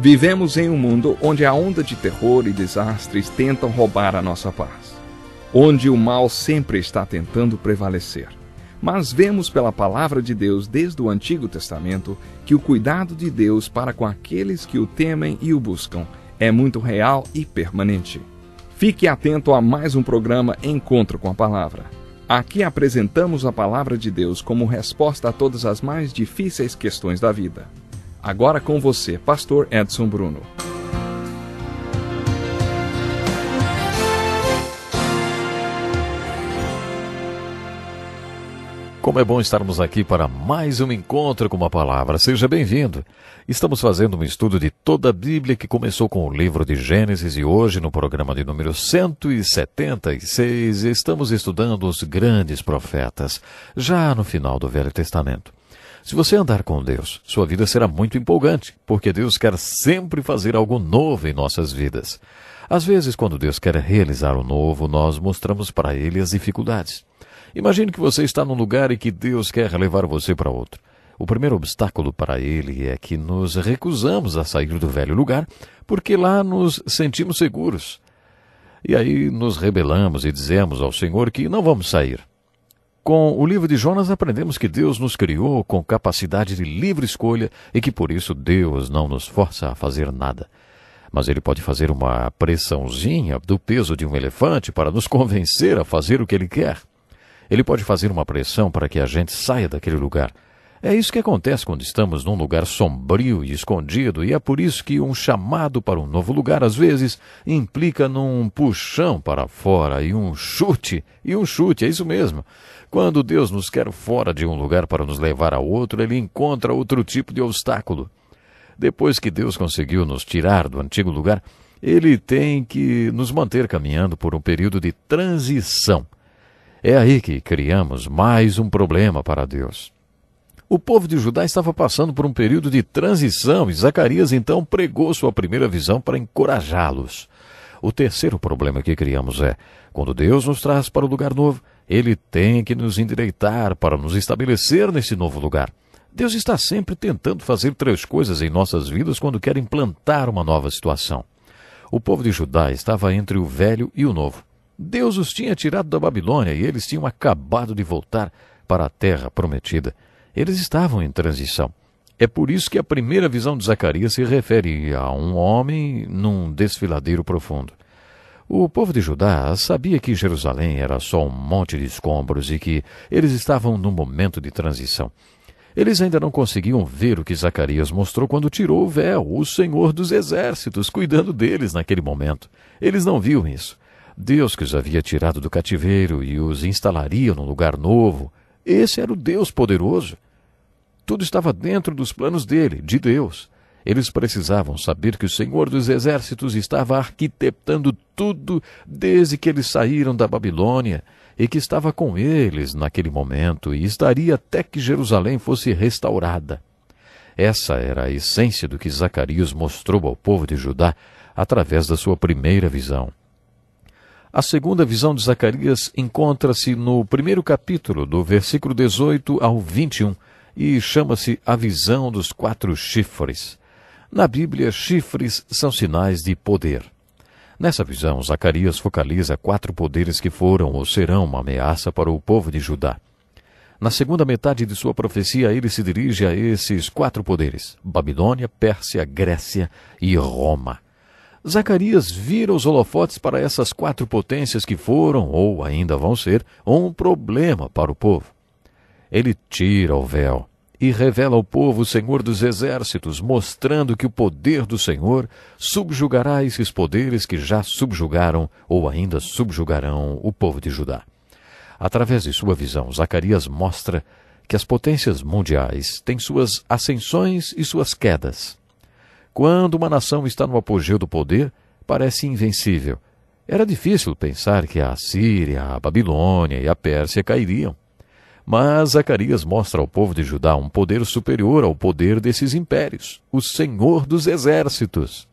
Vivemos em um mundo onde a onda de terror e desastres tentam roubar a nossa paz, onde o mal sempre está tentando prevalecer. Mas vemos pela palavra de Deus desde o Antigo Testamento que o cuidado de Deus para com aqueles que o temem e o buscam é muito real e permanente. Fique atento a mais um programa Encontro com a Palavra. Aqui apresentamos a palavra de Deus como resposta a todas as mais difíceis questões da vida. Agora com você, Pastor Edson Bruno. Como é bom estarmos aqui para mais um encontro com a palavra. Seja bem-vindo. Estamos fazendo um estudo de toda a Bíblia que começou com o livro de Gênesis e hoje, no programa de número 176, estamos estudando os grandes profetas, já no final do Velho Testamento. Se você andar com Deus, sua vida será muito empolgante, porque Deus quer sempre fazer algo novo em nossas vidas. Às vezes, quando Deus quer realizar o novo, nós mostramos para Ele as dificuldades. Imagine que você está num lugar e que Deus quer levar você para outro. O primeiro obstáculo para Ele é que nos recusamos a sair do velho lugar, porque lá nos sentimos seguros. E aí nos rebelamos e dizemos ao Senhor que não vamos sair. Com o livro de Jonas aprendemos que Deus nos criou com capacidade de livre escolha e que por isso Deus não nos força a fazer nada. Mas Ele pode fazer uma pressãozinha do peso de um elefante para nos convencer a fazer o que Ele quer. Ele pode fazer uma pressão para que a gente saia daquele lugar. É isso que acontece quando estamos num lugar sombrio e escondido, e é por isso que um chamado para um novo lugar, às vezes, implica num puxão para fora e um chute, é isso mesmo. Quando Deus nos quer fora de um lugar para nos levar a outro, Ele encontra outro tipo de obstáculo. Depois que Deus conseguiu nos tirar do antigo lugar, Ele tem que nos manter caminhando por um período de transição. É aí que criamos mais um problema para Deus. O povo de Judá estava passando por um período de transição e Zacarias então pregou sua primeira visão para encorajá-los. O terceiro problema que criamos é, quando Deus nos traz para o lugar novo, Ele tem que nos endireitar para nos estabelecer nesse novo lugar. Deus está sempre tentando fazer três coisas em nossas vidas quando quer implantar uma nova situação. O povo de Judá estava entre o velho e o novo. Deus os tinha tirado da Babilônia e eles tinham acabado de voltar para a terra prometida. Eles estavam em transição. É por isso que a primeira visão de Zacarias se refere a um homem num desfiladeiro profundo. O povo de Judá sabia que Jerusalém era só um monte de escombros e que eles estavam num momento de transição. Eles ainda não conseguiam ver o que Zacarias mostrou quando tirou o véu, o Senhor dos Exércitos, cuidando deles naquele momento. Eles não viam isso. Deus que os havia tirado do cativeiro e os instalaria num lugar novo. Esse era o Deus poderoso. Tudo estava dentro dos planos dele, de Deus. Eles precisavam saber que o Senhor dos Exércitos estava arquitetando tudo desde que eles saíram da Babilônia e que estava com eles naquele momento e estaria até que Jerusalém fosse restaurada. Essa era a essência do que Zacarias mostrou ao povo de Judá através da sua primeira visão. A segunda visão de Zacarias encontra-se no primeiro capítulo, do versículo 18 ao 21, e chama-se A Visão dos Quatro Chifres. Na Bíblia, chifres são sinais de poder. Nessa visão, Zacarias focaliza 4 poderes que foram ou serão uma ameaça para o povo de Judá. Na segunda metade de sua profecia, ele se dirige a esses 4 poderes: Babilônia, Pérsia, Grécia e Roma. Zacarias vira os holofotes para essas 4 potências que foram, ou ainda vão ser, um problema para o povo. Ele tira o véu e revela ao povo o Senhor dos Exércitos, mostrando que o poder do Senhor subjugará esses poderes que já subjugaram ou ainda subjugarão o povo de Judá. Através de sua visão, Zacarias mostra que as potências mundiais têm suas ascensões e suas quedas. Quando uma nação está no apogeu do poder, parece invencível. Era difícil pensar que a Síria, a Babilônia e a Pérsia cairiam. Mas Zacarias mostra ao povo de Judá um poder superior ao poder desses impérios, o Senhor dos Exércitos.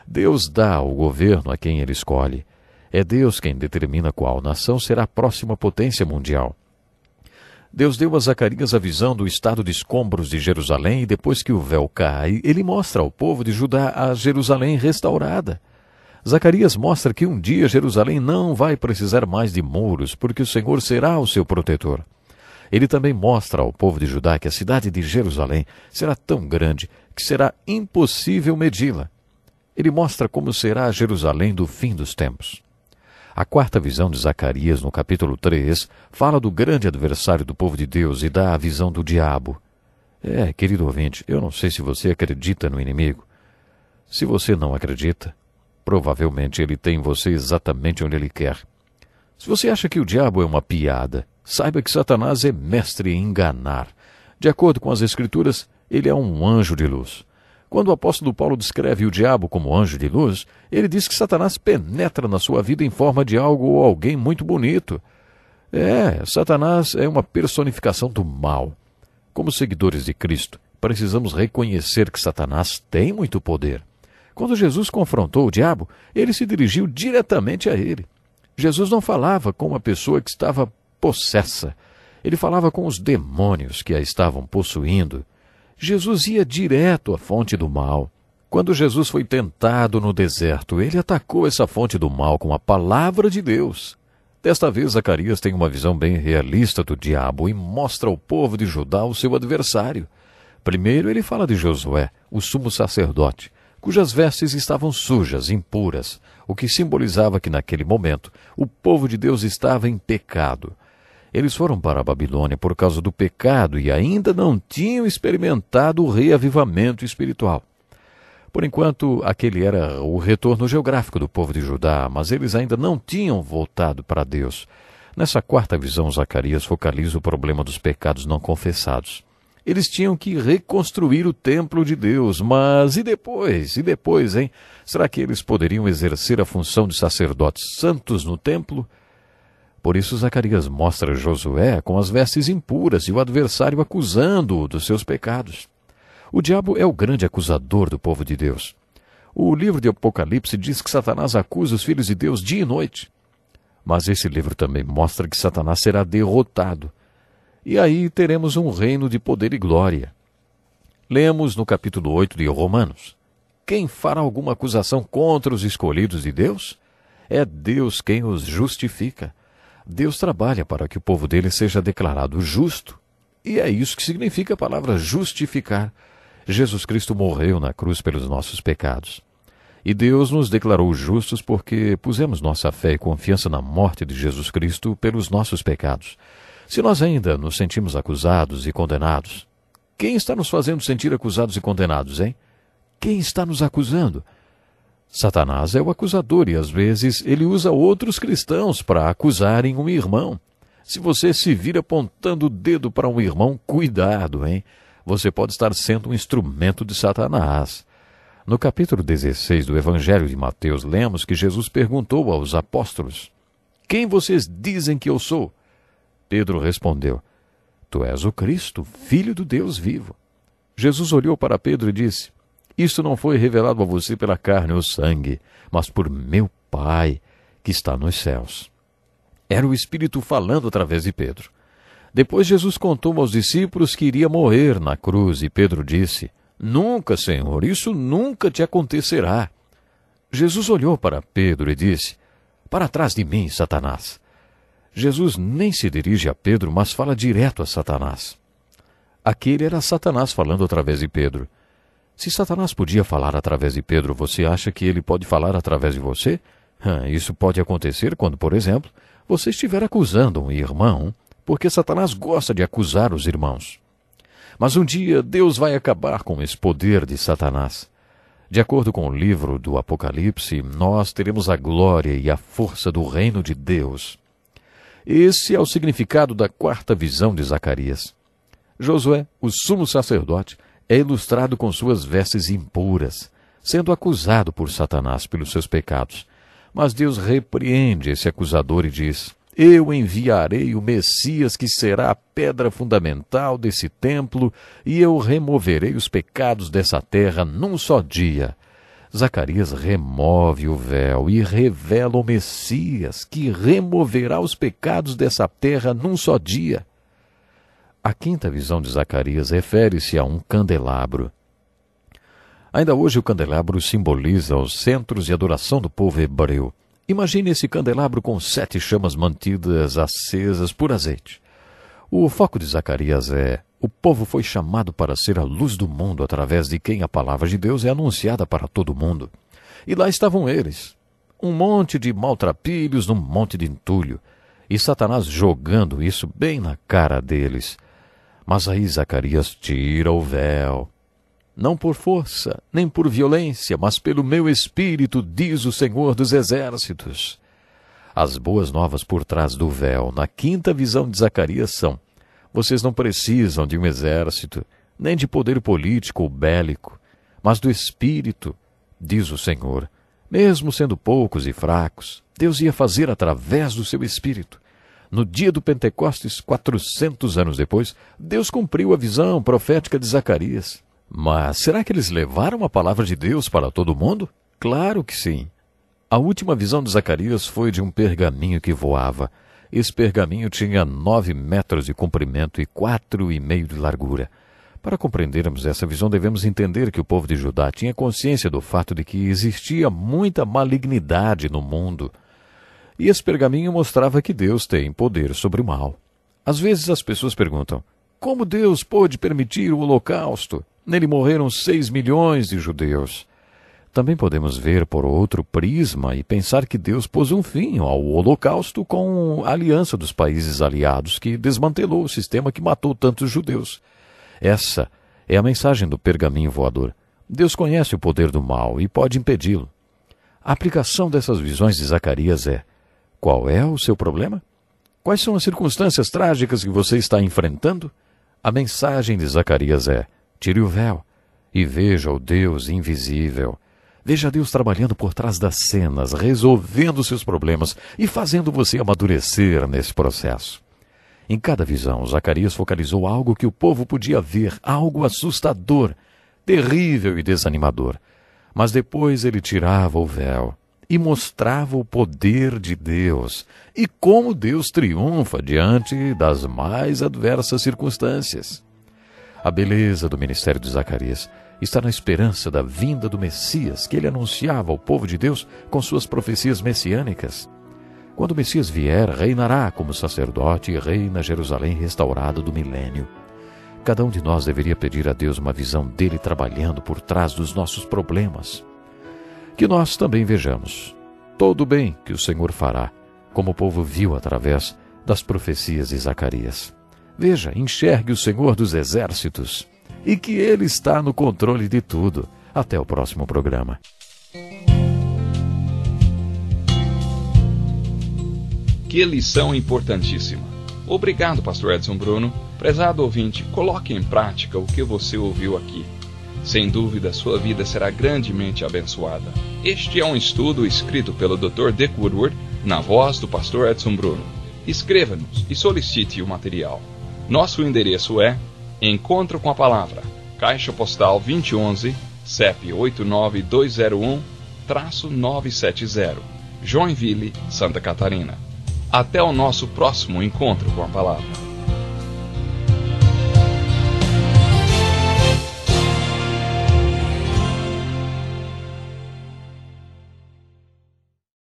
Deus dá o governo a quem Ele escolhe. É Deus quem determina qual nação será a próxima potência mundial. Deus deu a Zacarias a visão do estado de escombros de Jerusalém e depois que o véu cai, ele mostra ao povo de Judá a Jerusalém restaurada. Zacarias mostra que um dia Jerusalém não vai precisar mais de muros, porque o Senhor será o seu protetor. Ele também mostra ao povo de Judá que a cidade de Jerusalém será tão grande que será impossível medi-la. Ele mostra como será a Jerusalém do fim dos tempos. A quarta visão de Zacarias, no capítulo 3, fala do grande adversário do povo de Deus e dá a visão do diabo. Querido ouvinte, eu não sei se você acredita no inimigo. Se você não acredita, provavelmente ele tem você exatamente onde ele quer. Se você acha que o diabo é uma piada, saiba que Satanás é mestre em enganar. De acordo com as Escrituras, ele é um anjo de luz. Quando o apóstolo Paulo descreve o diabo como anjo de luz, ele diz que Satanás penetra na sua vida em forma de algo ou alguém muito bonito. Satanás é uma personificação do mal. Como seguidores de Cristo, precisamos reconhecer que Satanás tem muito poder. Quando Jesus confrontou o diabo, ele se dirigiu diretamente a ele. Jesus não falava com uma pessoa que estava possessa. Ele falava com os demônios que a estavam possuindo. Jesus ia direto à fonte do mal. Quando Jesus foi tentado no deserto, ele atacou essa fonte do mal com a palavra de Deus. Desta vez, Zacarias tem uma visão bem realista do diabo e mostra ao povo de Judá o seu adversário. Primeiro, ele fala de Josué, o sumo sacerdote, cujas vestes estavam sujas, impuras, o que simbolizava que naquele momento o povo de Deus estava em pecado. Eles foram para a Babilônia por causa do pecado e ainda não tinham experimentado o reavivamento espiritual. Por enquanto, aquele era o retorno geográfico do povo de Judá, mas eles ainda não tinham voltado para Deus. Nessa quarta visão, Zacarias focaliza o problema dos pecados não confessados. Eles tinham que reconstruir o templo de Deus, mas e depois? E depois, hein? Será que eles poderiam exercer a função de sacerdotes santos no templo? Por isso, Zacarias mostra Josué com as vestes impuras e o adversário acusando-o dos seus pecados. O diabo é o grande acusador do povo de Deus. O livro de Apocalipse diz que Satanás acusa os filhos de Deus dia e noite. Mas esse livro também mostra que Satanás será derrotado. E aí teremos um reino de poder e glória. Lemos no capítulo 8 de Romanos. Quem fará alguma acusação contra os escolhidos de Deus? É Deus quem os justifica. Deus trabalha para que o povo dele seja declarado justo. E é isso que significa a palavra justificar. Jesus Cristo morreu na cruz pelos nossos pecados. E Deus nos declarou justos porque pusemos nossa fé e confiança na morte de Jesus Cristo pelos nossos pecados. Se nós ainda nos sentimos acusados e condenados, quem está nos fazendo sentir acusados e condenados, hein? Quem está nos acusando? Satanás é o acusador e, às vezes, ele usa outros cristãos para acusarem um irmão. Se você se vir apontando o dedo para um irmão, cuidado, hein? Você pode estar sendo um instrumento de Satanás. No capítulo 16 do Evangelho de Mateus, lemos que Jesus perguntou aos apóstolos: Quem vocês dizem que eu sou? Pedro respondeu: Tu és o Cristo, Filho do Deus vivo. Jesus olhou para Pedro e disse: Isto não foi revelado a você pela carne ou sangue, mas por meu Pai, que está nos céus. Era o Espírito falando através de Pedro. Depois Jesus contou aos discípulos que iria morrer na cruz, e Pedro disse: Nunca, Senhor, isso nunca te acontecerá. Jesus olhou para Pedro e disse: Para trás de mim, Satanás. Jesus nem se dirige a Pedro, mas fala direto a Satanás. Aquele era Satanás falando através de Pedro. Se Satanás podia falar através de Pedro, você acha que ele pode falar através de você? Isso pode acontecer quando, por exemplo, você estiver acusando um irmão, porque Satanás gosta de acusar os irmãos. Mas um dia Deus vai acabar com esse poder de Satanás. De acordo com o livro do Apocalipse, nós teremos a glória e a força do reino de Deus. Esse é o significado da quarta visão de Zacarias. Josué, o sumo sacerdote, é ilustrado com suas vestes impuras, sendo acusado por Satanás pelos seus pecados. Mas Deus repreende esse acusador e diz: Eu enviarei o Messias, que será a pedra fundamental desse templo, e eu removerei os pecados dessa terra num só dia. Zacarias remove o véu e revela o Messias, que removerá os pecados dessa terra num só dia. A quinta visão de Zacarias refere-se a um candelabro. Ainda hoje o candelabro simboliza os centros de adoração do povo hebreu. Imagine esse candelabro com 7 chamas mantidas acesas por azeite. O foco de Zacarias é: o povo foi chamado para ser a luz do mundo, através de quem a palavra de Deus é anunciada para todo mundo. E lá estavam eles, um monte de maltrapilhos num monte de entulho, e Satanás jogando isso bem na cara deles. Mas aí Zacarias tira o véu. Não por força, nem por violência, mas pelo meu espírito, diz o Senhor dos Exércitos. As boas novas por trás do véu, na quinta visão de Zacarias, são: vocês não precisam de um exército, nem de poder político ou bélico, mas do Espírito, diz o Senhor. Mesmo sendo poucos e fracos, Deus ia fazer através do seu Espírito. No dia do Pentecostes, 400 anos depois, Deus cumpriu a visão profética de Zacarias. Mas será que eles levaram a palavra de Deus para todo mundo? Claro que sim. A última visão de Zacarias foi de um pergaminho que voava. Esse pergaminho tinha 9 metros de comprimento e 4,5 de largura. Para compreendermos essa visão, devemos entender que o povo de Judá tinha consciência do fato de que existia muita malignidade no mundo. E esse pergaminho mostrava que Deus tem poder sobre o mal. Às vezes as pessoas perguntam: como Deus pôde permitir o Holocausto? Nele morreram 6 milhões de judeus. Também podemos ver por outro prisma e pensar que Deus pôs um fim ao Holocausto com a aliança dos países aliados, que desmantelou o sistema que matou tantos judeus. Essa é a mensagem do pergaminho voador. Deus conhece o poder do mal e pode impedi-lo. A aplicação dessas visões de Zacarias é: qual é o seu problema? Quais são as circunstâncias trágicas que você está enfrentando? A mensagem de Zacarias é: tire o véu e veja o Deus invisível. Veja Deus trabalhando por trás das cenas, resolvendo seus problemas e fazendo você amadurecer nesse processo. Em cada visão, Zacarias focalizou algo que o povo podia ver, algo assustador, terrível e desanimador. Mas depois ele tirava o véu e mostrava o poder de Deus e como Deus triunfa diante das mais adversas circunstâncias. A beleza do ministério de Zacarias está na esperança da vinda do Messias que ele anunciava ao povo de Deus com suas profecias messiânicas. Quando o Messias vier, reinará como sacerdote e rei na Jerusalém restaurada do milênio. Cada um de nós deveria pedir a Deus uma visão dele trabalhando por trás dos nossos problemas. Que nós também vejamos todo o bem que o Senhor fará, como o povo viu através das profecias de Zacarias. Veja, enxergue o Senhor dos Exércitos e que Ele está no controle de tudo. Até o próximo programa. Que lição importantíssima. Obrigado, Pastor Edson Bruno. Prezado ouvinte, coloque em prática o que você ouviu aqui. Sem dúvida, sua vida será grandemente abençoada. Este é um estudo escrito pelo Dr. Dick Woodward, na voz do Pastor Edson Bruno. Escreva-nos e solicite o material. Nosso endereço é Encontro com a Palavra, Caixa Postal 2011, CEP 89201-970, Joinville, Santa Catarina. Até o nosso próximo Encontro com a Palavra.